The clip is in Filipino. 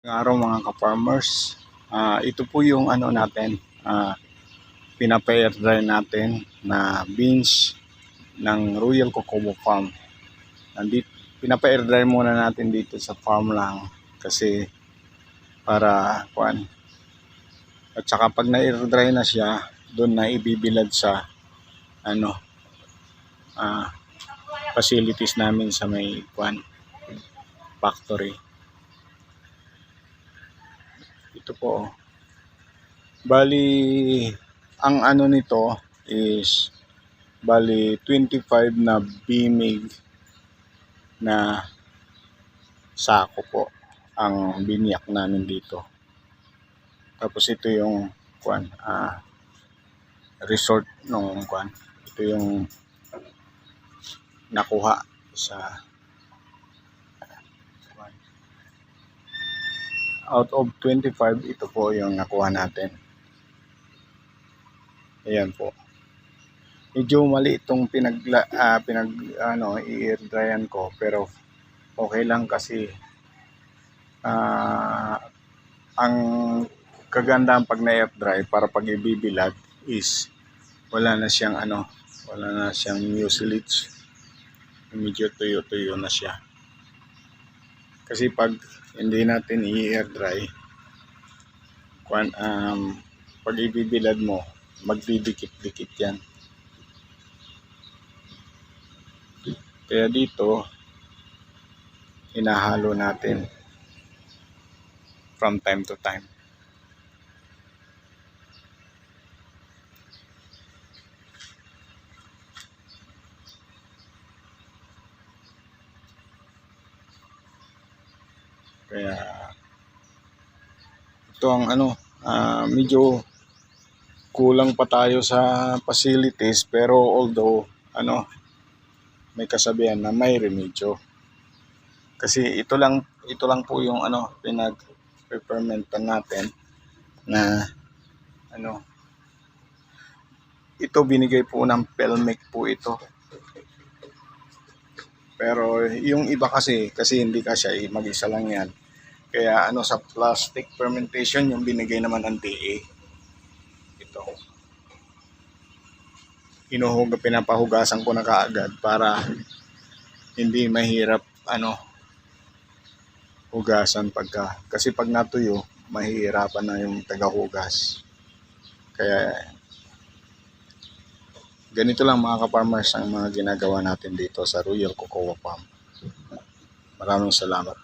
Ngayong araw mga ka-farmers, ito po yung ano natin, pinapa-air dry natin na beans ng Royal Cocoa Farm. Nandito, pinapa-air dry muna natin dito sa farm lang kasi para kuan. At saka pag na-air dry na siya, doon na ibibilad sa ano facilities namin sa may kuan factory. Ito po. Bali, ang ano nito is bali 25 na bimig na sako po ang biniyak namin dito. Tapos ito yung kuan, resort nung kuan. Ito yung nakuha sa kuan. Out of 25, ito po yung nakuha natin. Ayan po. Medyo mali itong i-air dryan ko, pero okay lang kasi ang kagandahan pag na-air dry para pag ibibilad is wala na siyang mucilage. Medyo tuyo-tuyo na siya. Kasi pag hindi natin i-air dry, pag ibibilad mo, magdidikit-dikit yan. Kaya dito, hinahalo natin from time to time. Kaya ito ang medyo kulang pa tayo sa facilities, pero although may kasabihan na may remedyo. Kasi ito lang po yung pinag-fermentan natin na ito binigay po ng Pelmec po ito. Pero yung iba kasi hindi kasya, mag-isa lang yan. Kaya sa plastic fermentation yung binigay naman ng DA. Ito. Pinapahugasan ko na kaagad para hindi mahirap hugasan kasi pag natuyo, mahihirapan na yung tagahugas. Kaya ganito lang mga ka-farmers ang mga ginagawa natin dito sa Royal Cocoa Farm. Maraming salamat.